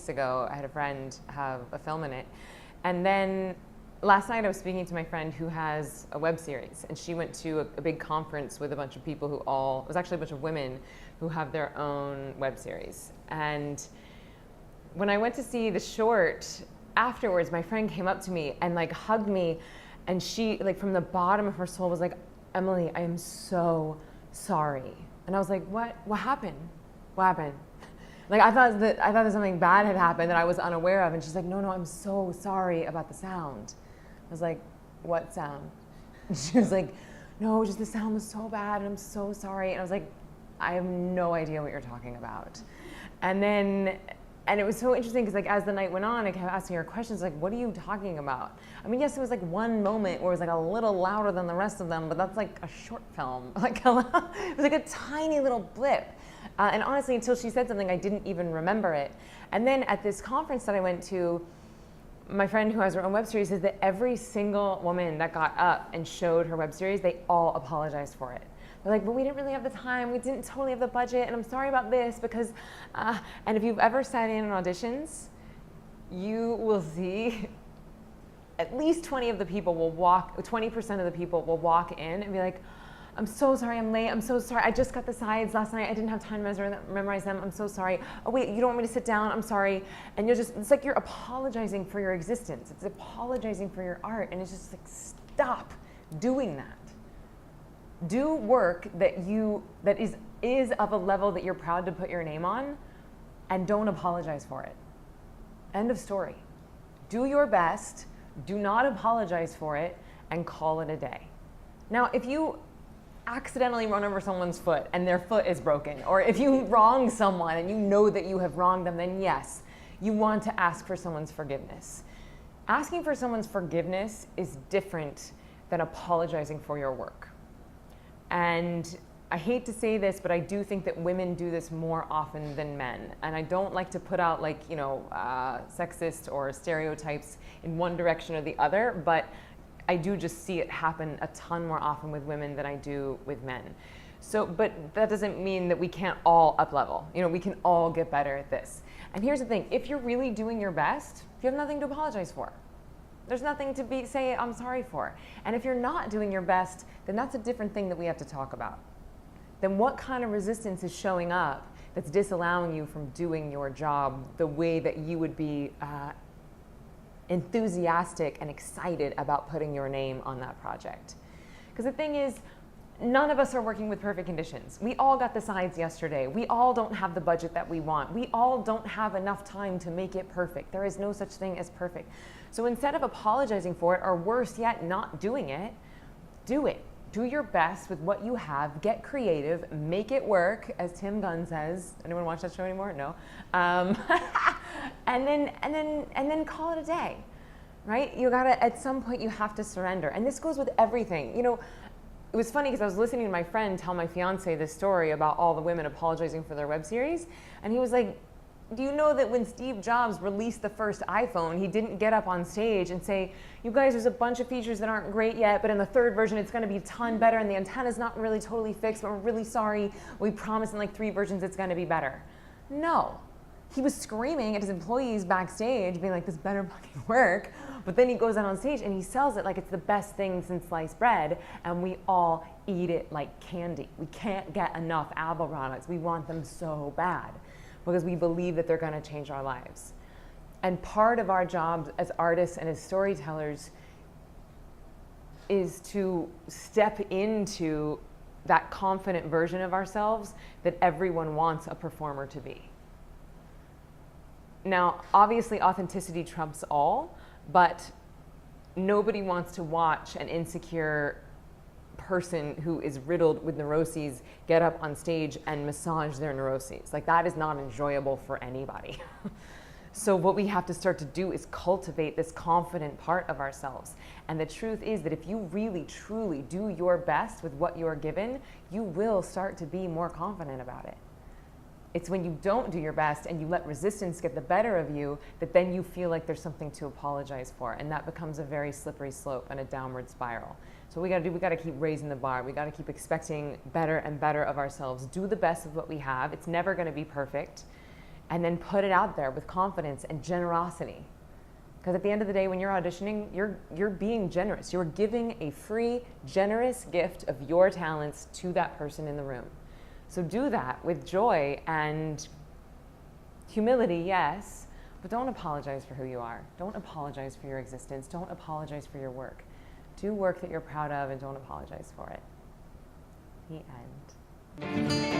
Ago, I had a friend have a film in it. And then last night I was speaking to my friend who has a web series, and she went to a big conference with a bunch of people it was actually a bunch of women who have their own web series. And when I went to see the short, afterwards my friend came up to me and like hugged me, and she like from the bottom of her soul was like, "Emily, I am so sorry." And I was like, what happened? What happened? Like I thought that something bad had happened that I was unaware of, and she's like, no, I'm so sorry about the sound. I was like, what sound? And she was like, no, just the sound was so bad, and I'm so sorry. And I was like, I have no idea what you're talking about. And it was so interesting because like as the night went on, I kept asking her questions like, what are you talking about? I mean, yes, it was like one moment where it was like a little louder than the rest of them, but that's like a short film. Like it was like a tiny little blip. And honestly, until she said something, I didn't even remember it. And then at this conference that I went to, my friend who has her own web series says that every single woman that got up and showed her web series, they all apologized for it. They're like, but we didn't really have the time, we didn't totally have the budget, and I'm sorry about this because, and if you've ever sat in on auditions, you will see at least 20% of the people will walk in and be like, I'm so sorry I'm late, I'm so sorry, I just got the sides last night, I didn't have time to memorize them, I'm so sorry. Oh wait, you don't want me to sit down, I'm sorry. And it's like you're apologizing for your existence. It's apologizing for your art, and it's just like, stop doing that. Do work that is of a level that you're proud to put your name on, and don't apologize for it. End of story. Do your best, do not apologize for it, and call it a day. Now, if you accidentally run over someone's foot and their foot is broken, or if you wrong someone and you know that you have wronged them, then yes, you want to ask for someone's forgiveness. Asking for someone's forgiveness is different than apologizing for your work. And I hate to say this, but I do think that women do this more often than men. And I don't like to put out like, sexist or stereotypes in one direction or the other, but I do just see it happen a ton more often with women than I do with men. So, but that doesn't mean that we can't all up-level. We can all get better at this. And here's the thing, if you're really doing your best, you have nothing to apologize for. There's nothing to say I'm sorry for. And if you're not doing your best, then that's a different thing that we have to talk about. Then what kind of resistance is showing up that's disallowing you from doing your job the way that you would be enthusiastic and excited about putting your name on that project? Because the thing is, none of us are working with perfect conditions. We all got the sides yesterday. We all don't have the budget that we want. We all don't have enough time to make it perfect. There is no such thing as perfect. So instead of apologizing for it, or worse yet, not doing it, do it. Do your best with what you have. Get creative. Make it work, as Tim Gunn says. Anyone watch that show anymore? No. And then call it a day, right? You gotta, at some point, you have to surrender. And this goes with everything. It was funny because I was listening to my friend tell my fiance this story about all the women apologizing for their web series, and he was like, do you know that when Steve Jobs released the first iPhone, he didn't get up on stage and say, you guys, there's a bunch of features that aren't great yet, but in the third version, it's gonna be a ton better, and the antenna's not really totally fixed, but we're really sorry. We promise in like 3 versions it's gonna be better. No. He was screaming at his employees backstage, being like, this better fucking work. But then he goes out on stage and he sells it like it's the best thing since sliced bread, and we all eat it like candy. We can't get enough Apple products. We want them so bad because we believe that they're gonna change our lives. And part of our jobs as artists and as storytellers is to step into that confident version of ourselves that everyone wants a performer to be. Now, obviously authenticity trumps all, but nobody wants to watch an insecure person who is riddled with neuroses get up on stage and massage their neuroses. Like, that is not enjoyable for anybody. So what we have to start to do is cultivate this confident part of ourselves. And the truth is that if you really, truly do your best with what you're given, you will start to be more confident about it. It's when you don't do your best and you let resistance get the better of you that then you feel like there's something to apologize for. And that becomes a very slippery slope and a downward spiral. So what we gotta do, we gotta keep raising the bar. We gotta keep expecting better and better of ourselves. Do the best of what we have. It's never gonna be perfect. And then put it out there with confidence and generosity. Because at the end of the day, when you're auditioning, you're being generous. You're giving a free, generous gift of your talents to that person in the room. So do that with joy and humility, yes, but don't apologize for who you are. Don't apologize for your existence. Don't apologize for your work. Do work that you're proud of and don't apologize for it. The end.